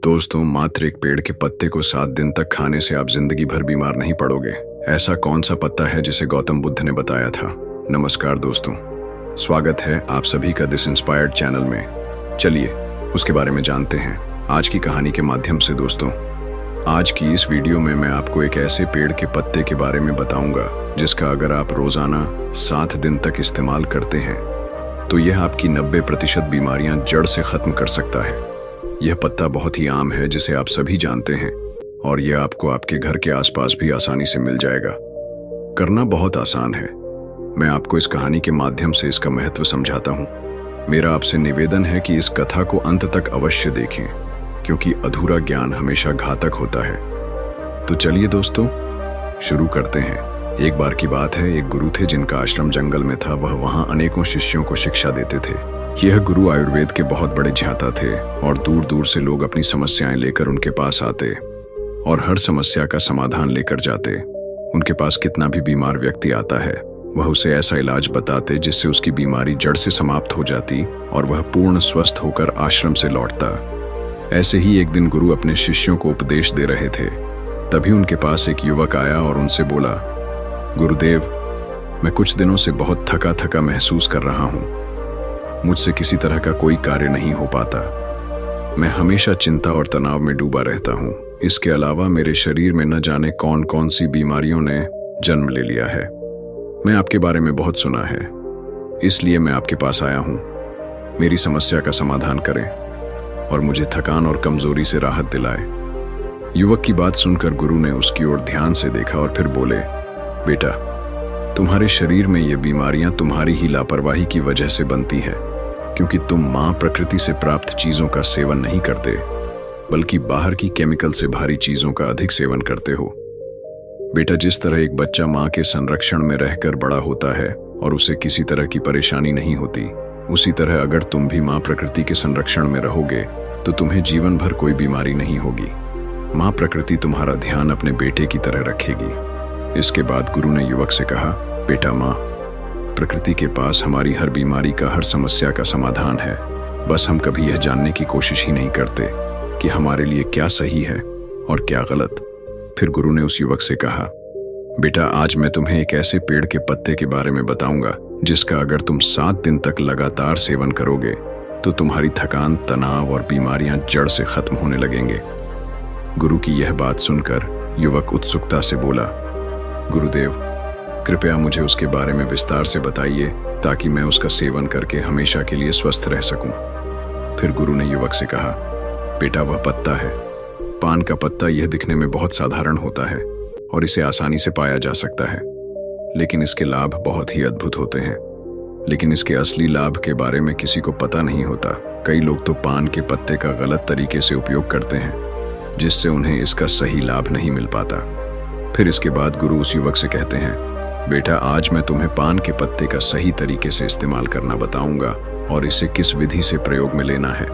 दोस्तों, मात्र एक पेड़ के पत्ते को 7 दिन तक खाने से आप जिंदगी भर बीमार नहीं पड़ोगे। ऐसा कौन सा पत्ता है जिसे गौतम बुद्ध ने बताया था? नमस्कार दोस्तों, स्वागत है आप सभी का दिस इंस्पायर्ड चैनल में। चलिए उसके बारे में जानते हैं आज की कहानी के माध्यम से। दोस्तों, आज की इस वीडियो में मैं आपको एक ऐसे पेड़ के पत्ते के बारे में बताऊंगा जिसका अगर आप रोजाना 7 दिन तक इस्तेमाल करते हैं तो यह आपकी 90% बीमारियां जड़ से खत्म कर सकता है। यह पत्ता बहुत ही आम है जिसे आप सभी जानते हैं और यह आपको आपके घर के आसपास भी आसानी से मिल जाएगा। करना बहुत आसान है। मैं आपको इस कहानी के माध्यम से इसका महत्व समझाता हूँ। मेरा आपसे निवेदन है कि इस कथा को अंत तक अवश्य देखें क्योंकि अधूरा ज्ञान हमेशा घातक होता है। तो चलिए दोस्तों, शुरू करते हैं। एक बार की बात है, एक गुरु थे जिनका आश्रम जंगल में था। वह वहाँ अनेकों शिष्यों को शिक्षा देते थे। यह गुरु आयुर्वेद के बहुत बड़े ज्ञाता थे और दूर दूर से लोग अपनी समस्याएं लेकर उनके पास आते और हर समस्या का समाधान लेकर जाते। उनके पास कितना भी बीमार व्यक्ति आता है, वह उसे ऐसा इलाज बताते जिससे उसकी बीमारी जड़ से समाप्त हो जाती और वह पूर्ण स्वस्थ होकर आश्रम से लौटता। ऐसे ही एक दिन गुरु अपने शिष्यों को उपदेश दे रहे थे। तभी उनके पास एक युवक आया और उनसे बोला, गुरुदेव, मैं कुछ दिनों से बहुत थका थका महसूस कर रहा हूँ। मुझसे किसी तरह का कोई कार्य नहीं हो पाता। मैं हमेशा चिंता और तनाव में डूबा रहता हूँ। इसके अलावा मेरे शरीर में न जाने कौन कौन सी बीमारियों ने जन्म ले लिया है। मैं आपके बारे में बहुत सुना है, इसलिए मैं आपके पास आया हूँ। मेरी समस्या का समाधान करें और मुझे थकान और कमजोरी से राहत दिलाए। युवक की बात सुनकर गुरु ने उसकी ओर ध्यान से देखा और फिर बोले, बेटा, तुम्हारे शरीर में ये बीमारियां तुम्हारी ही लापरवाही की वजह से बनती है क्योंकि तुम मां प्रकृति से प्राप्त चीजों का सेवन नहीं करते बल्कि बाहर की केमिकल से भारी चीजों का अधिक सेवन करते हो। बेटा, जिस तरह एक बच्चा मां के संरक्षण में रहकर बड़ा होता है और उसे किसी तरह की परेशानी नहीं होती, उसी तरह अगर तुम भी मां प्रकृति के संरक्षण में रहोगे तो तुम्हें जीवन भर कोई बीमारी नहीं होगी। मां प्रकृति तुम्हारा ध्यान अपने बेटे की तरह रखेगी। इसके बाद गुरु ने युवक से कहा, बेटा, मां प्रकृति के पास हमारी हर बीमारी का, हर समस्या का समाधान है। बस हम कभी यह जानने की कोशिश ही नहीं करते कि हमारे लिए क्या सही है और क्या गलत। फिर गुरु ने उस युवक से कहा, बेटा, आज मैं तुम्हें एक ऐसे पेड़ के पत्ते के बारे में बताऊंगा जिसका अगर तुम 7 दिन तक लगातार सेवन करोगे तो तुम्हारी थकान, तनाव और बीमारियां जड़ से खत्म होने लगेंगे। गुरु की यह बात सुनकर युवक उत्सुकता से बोला, गुरुदेव, कृपया मुझे उसके बारे में विस्तार से बताइए ताकि मैं उसका सेवन करके हमेशा के लिए स्वस्थ रह सकूं। फिर गुरु ने युवक से कहा, बेटा, वह पत्ता है पान का पत्ता। यह दिखने में बहुत साधारण होता है और इसे आसानी से पाया जा सकता है, लेकिन इसके लाभ बहुत ही अद्भुत होते हैं। लेकिन इसके असली लाभ के बारे में किसी को पता नहीं होता। कई लोग तो पान के पत्ते का गलत तरीके से उपयोग करते हैं जिससे उन्हें इसका सही लाभ नहीं मिल पाता। फिर इसके बाद गुरु उस युवक से कहते हैं, बेटा, आज मैं तुम्हें पान के पत्ते का सही तरीके से इस्तेमाल करना बताऊंगा और इसे किस विधि से प्रयोग में लेना है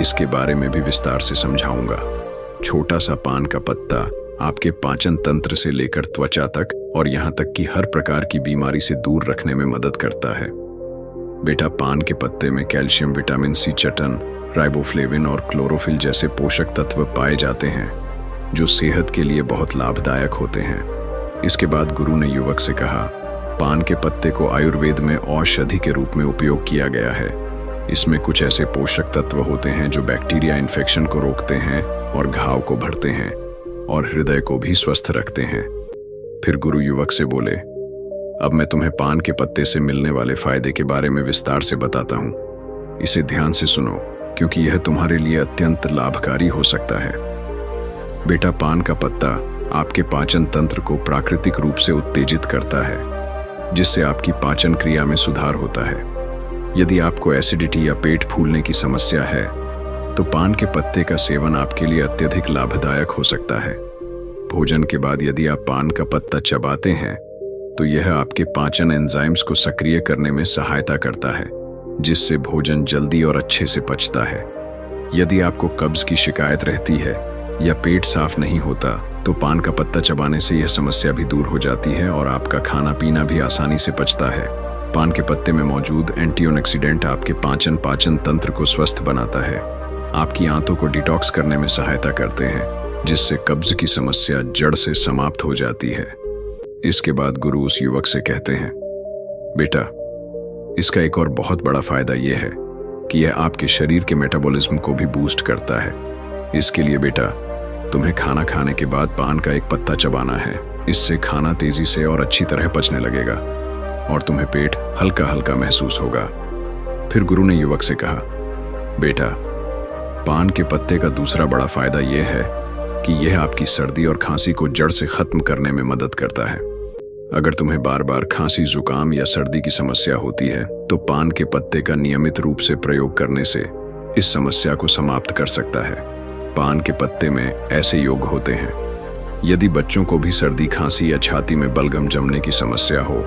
इसके बारे में भी विस्तार से समझाऊंगा। छोटा सा पान का पत्ता आपके पाचन तंत्र से लेकर त्वचा तक और यहाँ तक कि हर प्रकार की बीमारी से दूर रखने में मदद करता है। बेटा, पान के पत्ते में कैल्शियम, विटामिन सी, चटन, राइबोफ्लेविन और क्लोरोफिल जैसे पोषक तत्व पाए जाते हैं जो सेहत के लिए बहुत लाभदायक होते हैं। इसके बाद गुरु ने युवक से कहा, पान के पत्ते को आयुर्वेद में औषधि के रूप में उपयोग किया गया है। इसमें कुछ ऐसे पोषक तत्व होते हैं जो बैक्टीरिया इन्फेक्शन को रोकते हैं और घाव को भरते हैं और हृदय को भी स्वस्थ रखते हैं। फिर गुरु युवक से बोले, अब मैं तुम्हें पान के पत्ते से मिलने वाले फायदे के बारे में विस्तार से बताता हूँ। इसे ध्यान से सुनो क्योंकि यह तुम्हारे लिए अत्यंत लाभकारी हो सकता है। बेटा, पान का पत्ता आपके पाचन तंत्र को प्राकृतिक रूप से उत्तेजित करता है जिससे आपकी पाचन क्रिया में सुधार होता है। यदि आपको एसिडिटी या पेट फूलने की समस्या है तो पान के पत्ते का सेवन आपके लिए अत्यधिक लाभदायक हो सकता है। भोजन के बाद यदि आप पान का पत्ता चबाते हैं तो यह आपके पाचन एंजाइम्स को सक्रिय करने में सहायता करता है जिससे भोजन जल्दी और अच्छे से पचता है। यदि आपको कब्ज की शिकायत रहती है या पेट साफ नहीं होता तो पान का पत्ता चबाने से यह समस्या भी दूर हो जाती है और आपका खाना पीना भी आसानी से पचता है। पान के पत्ते में मौजूद एंटीऑक्सीडेंट आपके पाचन तंत्र को स्वस्थ बनाता है आपकी आंतों को डिटॉक्स करने में सहायता करते हैं, जिससे कब्ज की समस्या जड़ से समाप्त हो जाती है। इसके बाद गुरु उस युवक से कहते हैं, बेटा, इसका एक और बहुत बड़ा फायदा यह है कि यह आपके शरीर के मेटाबॉलिज्म को भी बूस्ट करता है। इसके लिए बेटा, तुम्हें खाना खाने के बाद पान का एक पत्ता चबाना है। इससे खाना तेजी से और अच्छी तरह पचने लगेगा और तुम्हें पेट हल्का हल्का महसूस होगा। फिर गुरु ने युवक से कहा, बेटा, पान के पत्ते का दूसरा बड़ा फायदा यह है कि यह आपकी सर्दी और खांसी को जड़ से खत्म करने में मदद करता है। अगर तुम्हें बार बार खांसी, जुकाम या सर्दी की समस्या होती है तो पान के पत्ते का नियमित रूप से प्रयोग करने से इस समस्या को समाप्त कर सकता है। पान के पत्ते में ऐसे योग होते हैं, यदि बच्चों को भी सर्दी, खांसी या छाती में बलगम जमने की समस्या हो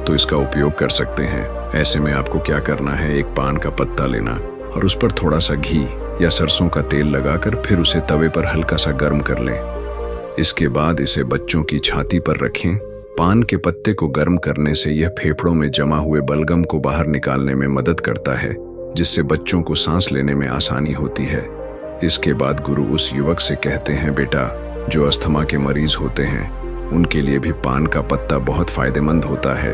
तो इसका उपयोग कर सकते हैं। ऐसे में आपको क्या करना है, एक पान का पत्ता लेना और उस पर थोड़ा सा घी या सरसों का तेल लगाकर फिर उसे तवे पर हल्का सा गर्म कर लें। इसके बाद इसे बच्चों की छाती पर रखें। पान के पत्ते को गर्म करने से यह फेफड़ों में जमा हुए बलगम को बाहर निकालने में मदद करता है, जिससे बच्चों को सांस लेने में आसानी होती है। इसके बाद गुरु उस युवक से कहते हैं, बेटा, जो अस्थमा के मरीज होते हैं उनके लिए भी पान का पत्ता बहुत फायदेमंद होता है,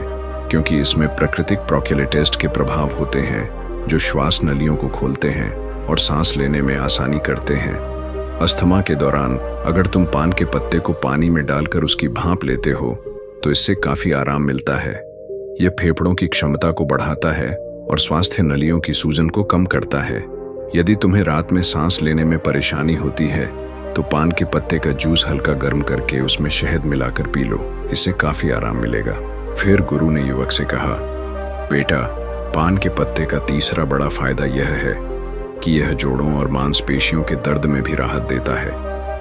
क्योंकि इसमें प्राकृतिक प्रोक्यूलेटेस्ट के प्रभाव होते हैं जो श्वास नलियों को खोलते हैं और सांस लेने में आसानी करते हैं। अस्थमा के दौरान अगर तुम पान के पत्ते को पानी में डालकर उसकी भाप लेते हो तो इससे काफी आराम मिलता है। यह फेफड़ों की क्षमता को बढ़ाता है और स्वास्थ्य नलियों की सूजन को कम करता है। यदि तुम्हें रात में सांस लेने में परेशानी होती है तो पान के पत्ते का जूस हल्का गर्म करके उसमें शहद मिलाकर पी लो, इससे काफी आराम मिलेगा। फिर गुरु ने युवक से कहा, बेटा, पान के पत्ते का तीसरा बड़ा फायदा यह है कि यह जोड़ों और मांसपेशियों के दर्द में भी राहत देता है।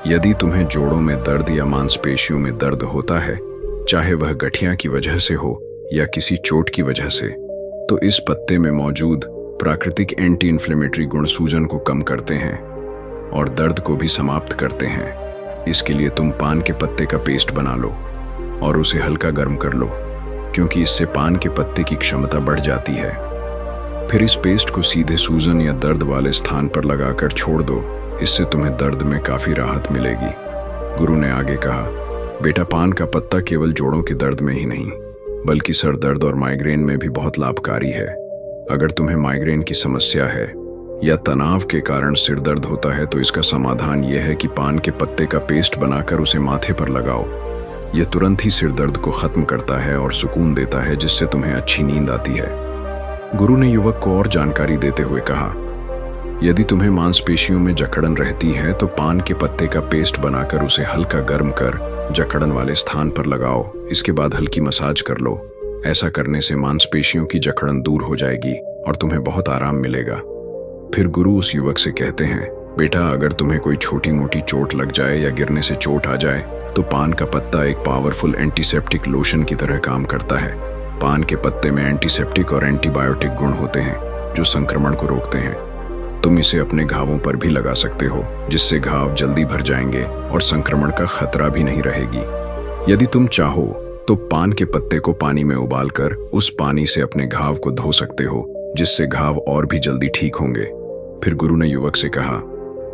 यदि तुम्हें जोड़ों में दर्द या मांसपेशियों में दर्द होता है, चाहे वह गठिया की वजह से हो या किसी चोट की वजह से, तो इस पत्ते में मौजूद प्राकृतिक एंटी इन्फ्लेमेटरी गुण सूजन को कम करते हैं और दर्द को भी समाप्त करते हैं। इसके लिए तुम पान के पत्ते का पेस्ट बना लो और उसे हल्का गर्म कर लो, क्योंकि इससे पान के पत्ते की क्षमता बढ़ जाती है। फिर इस पेस्ट को सीधे सूजन या दर्द वाले स्थान पर लगाकर छोड़ दो, इससे तुम्हें दर्द में काफी राहत मिलेगी। गुरु ने आगे कहा, बेटा, पान का पत्ता केवल जोड़ों के दर्द में ही नहीं बल्कि सर दर्द और माइग्रेन में भी बहुत लाभकारी है। अगर तुम्हें माइग्रेन की समस्या है या तनाव के कारण सिर दर्द होता है तो इसका समाधान यह है कि पान के पत्ते का पेस्ट बनाकर उसे माथे पर लगाओ। यह तुरंत ही सिर दर्द को खत्म करता है और सुकून देता है, जिससे तुम्हें अच्छी नींद आती है। गुरु ने युवक को और जानकारी देते हुए कहा, यदि तुम्हें मांसपेशियों में जकड़न रहती है तो पान के पत्ते का पेस्ट बनाकर उसे हल्का गर्म कर जकड़न वाले स्थान पर लगाओ। इसके बाद हल्की मसाज कर लो। ऐसा करने से मांसपेशियों की जकड़न दूर हो जाएगी और तुम्हें बहुत आराम मिलेगा। फिर गुरु उस युवक से कहते हैं, बेटा, अगर तुम्हें कोई छोटी मोटी चोट लग जाए या गिरने से चोट आ जाए तो पान का पत्ता एक पावरफुल एंटीसेप्टिक लोशन की तरह काम करता है। पान के पत्ते में एंटीसेप्टिक और एंटीबायोटिक गुण होते हैं जो संक्रमण को रोकते हैं। तुम इसे अपने घावों पर भी लगा सकते हो, जिससे घाव जल्दी भर जाएंगे और संक्रमण का खतरा भी नहीं रहेगी। यदि तुम चाहो तो पान के पत्ते को पानी में उबालकर उस पानी से अपने घाव को धो सकते हो, जिससे घाव और भी जल्दी ठीक होंगे। फिर गुरु ने युवक से कहा,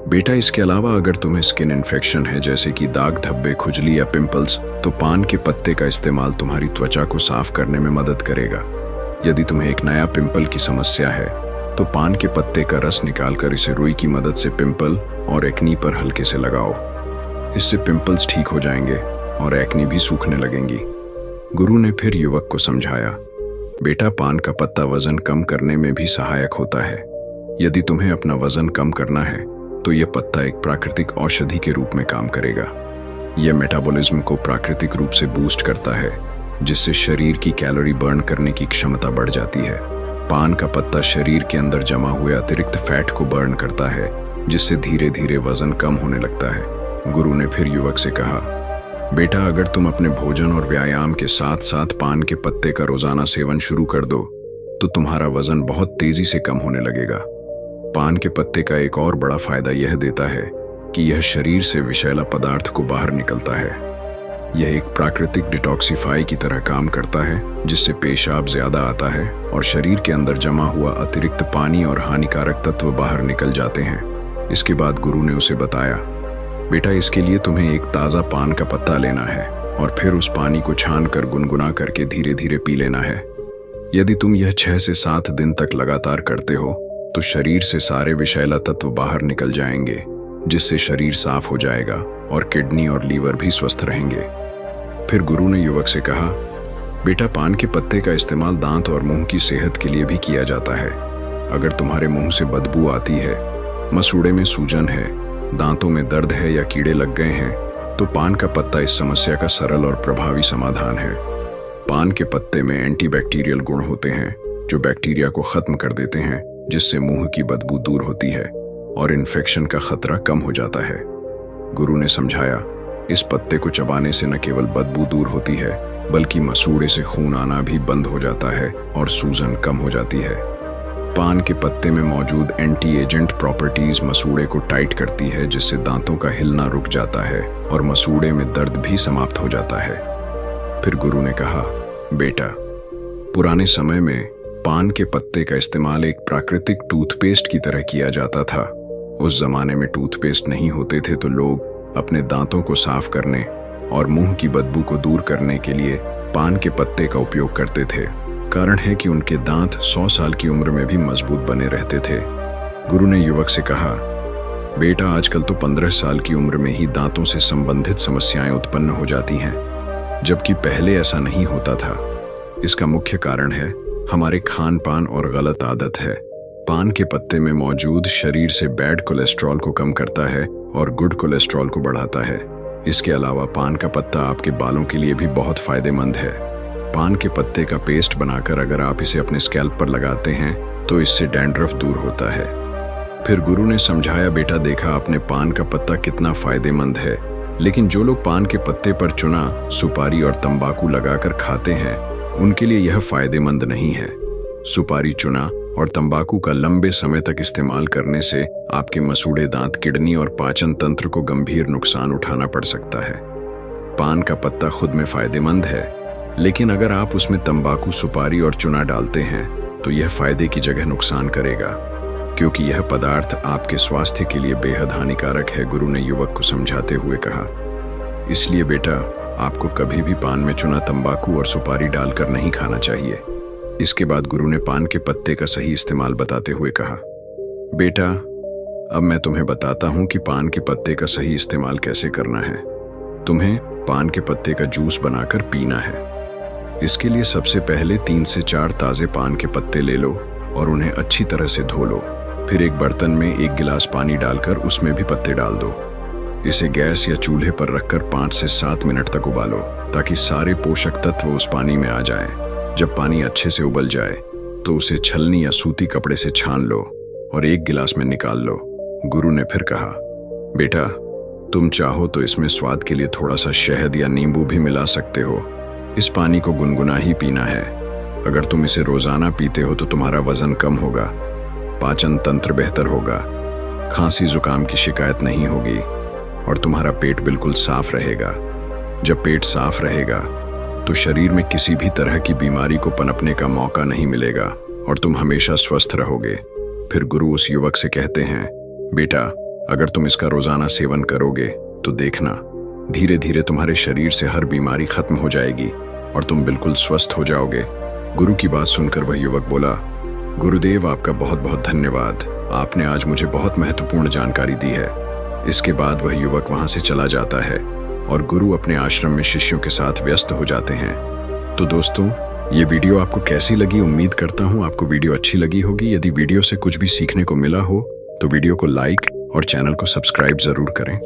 बेटा, इसके अलावा अगर तुम्हें स्किन इन्फेक्शन है जैसे कि दाग, धब्बे, खुजली या पिंपल्स, तो पान के पत्ते का इस्तेमाल तुम्हारी त्वचा को साफ करने में मदद करेगा। यदि तुम्हें एक नया पिंपल की समस्या है तो पान के पत्ते का रस निकालकर इसे रुई की मदद से पिंपल और एक्नी पर हल्के से लगाओ। इससे पिंपल्स ठीक हो जाएंगे और एक्नी भी सूखने लगेंगी। गुरु ने फिर युवक को समझाया, बेटा, पान का पत्ता वजन कम करने में भी सहायक होता है। यदि तुम्हें अपना वजन कम करना है तो यह पत्ता एक प्राकृतिक औषधि के रूप में काम करेगा। यह मेटाबॉलिज्म को प्राकृतिक रूप से बूस्ट करता है, जिससे शरीर की कैलोरी बर्न करने की क्षमता बढ़ जाती है। पान का पत्ता शरीर के अंदर जमा हुए अतिरिक्त फैट को बर्न करता है, जिससे धीरे धीरे वजन कम होने लगता है। गुरु ने फिर युवक से कहा, बेटा, अगर तुम अपने भोजन और व्यायाम के साथ साथ पान के पत्ते का रोजाना सेवन शुरू कर दो तो तुम्हारा वजन बहुत तेजी से कम होने लगेगा। पान के पत्ते का एक और बड़ा फायदा यह देता है कि यह शरीर से विषैला पदार्थ को बाहर निकलता है। यह एक प्राकृतिक डिटॉक्सिफाई की तरह काम करता है, जिससे पेशाब ज्यादा आता है और शरीर के अंदर जमा हुआ अतिरिक्त पानी और हानिकारक तत्व बाहर निकल जाते हैं। इसके बाद गुरु ने उसे बताया, बेटा इसके लिए तुम्हें एक ताज़ा पान का पत्ता लेना है और फिर उस पानी को छान कर गुनगुना करके धीरे धीरे पी लेना है। यदि तुम यह 6 से 7 दिन तक लगातार करते हो तो शरीर से सारे विषैला तत्व बाहर निकल जाएंगे, जिससे शरीर साफ हो जाएगा और किडनी और लीवर भी स्वस्थ रहेंगे। फिर गुरु ने युवक से कहा, बेटा पान के पत्ते का इस्तेमाल दांत और मुंह की सेहत के लिए भी किया जाता है। अगर तुम्हारे मुंह से बदबू आती है, मसूड़े में सूजन है, दांतों में दर्द है या कीड़े लग गए हैं, तो पान का पत्ता इस समस्या का सरल और प्रभावी समाधान है। पान के पत्ते में एंटीबैक्टीरियल गुण होते हैं जो बैक्टीरिया को खत्म कर देते हैं, जिससे मुंह की बदबू दूर होती है और इन्फेक्शन का खतरा कम हो जाता है। गुरु ने समझाया, इस पत्ते को चबाने से न केवल बदबू दूर होती है बल्कि मसूड़े से खून आना भी बंद हो जाता है और सूजन कम हो जाती है। पान के पत्ते में मौजूद एंटी एजेंट प्रॉपर्टीज मसूड़े को टाइट करती है, जिससे दांतों का हिलना रुक जाता है और मसूड़े में दर्द भी समाप्त हो जाता है। फिर गुरु ने कहा, बेटा पुराने समय में पान के पत्ते का इस्तेमाल एक प्राकृतिक टूथपेस्ट की तरह किया जाता था। उस जमाने में टूथपेस्ट नहीं होते थे तो लोग अपने दांतों को साफ करने और मुंह की बदबू को दूर करने के लिए पान के पत्ते का उपयोग करते थे। कारण है कि उनके दांत 100 साल की उम्र में भी मजबूत बने रहते थे। गुरु ने युवक से कहा, बेटा आजकल तो 15 साल की उम्र में ही दांतों से संबंधित समस्याएं उत्पन्न हो जाती हैं, जबकि पहले ऐसा नहीं होता था। इसका मुख्य कारण है हमारे खान पान और गलत आदत है। पान के पत्ते में मौजूद शरीर से बैड कोलेस्ट्रॉल को कम करता है और गुड कोलेस्ट्रॉल को बढ़ाता है। इसके अलावा पान का पत्ता आपके बालों के लिए भी बहुत फायदेमंद है। पान के पत्ते का पेस्ट बनाकर अगर आप इसे अपने स्कैल्प पर लगाते हैं तो इससे डैंड्रफ दूर होता है। फिर गुरु ने समझाया, बेटा देखा आपने पान का पत्ता कितना फायदेमंद है, लेकिन जो लोग पान के पत्ते पर चूना, सुपारी और तंबाकू लगाकर खाते हैं उनके लिए यह फायदेमंद नहीं है। सुपारी, चूना और तंबाकू का लंबे समय तक इस्तेमाल करने से आपके मसूड़े दांत, किडनी और पाचन तंत्र को गंभीर नुकसान उठाना पड़ सकता है। पान का पत्ता खुद में फायदेमंद है, लेकिन अगर आप उसमें तंबाकू, सुपारी और चूना डालते हैं तो यह फायदे की जगह नुकसान करेगा, क्योंकि यह पदार्थ आपके स्वास्थ्य के लिए बेहद हानिकारक है, गुरु ने युवक को समझाते हुए कहा। इसलिए बेटा आपको कभी भी पान में चूना, तंबाकू और सुपारी डालकर नहीं खाना चाहिए। इसके बाद गुरु ने पान के पत्ते का सही इस्तेमाल बताते हुए कहा, बेटा अब मैं तुम्हें बताता हूं कि पान के पत्ते का सही इस्तेमाल कैसे करना है। तुम्हें पान के पत्ते का जूस बनाकर पीना है। इसके लिए सबसे पहले 3 से 4 ताजे पान के पत्ते ले लो और उन्हें अच्छी तरह से धो लो। फिर एक बर्तन में 1 गिलास पानी डालकर उसमें भी पत्ते डाल दो। इसे गैस या चूल्हे पर रखकर 5 से 7 मिनट तक उबालो, ताकि सारे पोषक तत्व उस पानी में आ जाएं। जब पानी अच्छे से उबल जाए तो उसे छलनी या सूती कपड़े से छान लो और 1 गिलास में निकाल लो। गुरु ने फिर कहा, बेटा तुम चाहो तो इसमें स्वाद के लिए थोड़ा सा शहद या नींबू भी मिला सकते हो। इस पानी को गुनगुना ही पीना है। अगर तुम इसे रोजाना पीते हो तो तुम्हारा वजन कम होगा, पाचन तंत्र बेहतर होगा, खांसी जुकाम की शिकायत नहीं होगी और तुम्हारा पेट बिल्कुल साफ रहेगा। जब पेट साफ रहेगा तो शरीर में किसी भी तरह की बीमारी को पनपने का मौका नहीं मिलेगा और तुम हमेशा स्वस्थ रहोगे। फिर गुरु उस युवक से कहते हैं, बेटा अगर तुम इसका रोजाना सेवन करोगे तो देखना धीरे धीरे तुम्हारे शरीर से हर बीमारी खत्म हो जाएगी और तुम बिल्कुल स्वस्थ हो जाओगे। गुरु की बात सुनकर वह युवक बोला, गुरुदेव आपका बहुत बहुत धन्यवाद, आपने आज मुझे बहुत महत्वपूर्ण जानकारी दी है। इसके बाद वह युवक वहां से चला जाता है और गुरु अपने आश्रम में शिष्यों के साथ व्यस्त हो जाते हैं। तो दोस्तों ये वीडियो आपको कैसी लगी? उम्मीद करता हूँ आपको वीडियो अच्छी लगी होगी। यदि वीडियो से कुछ भी सीखने को मिला हो तो वीडियो को लाइक और चैनल को सब्सक्राइब जरूर करें।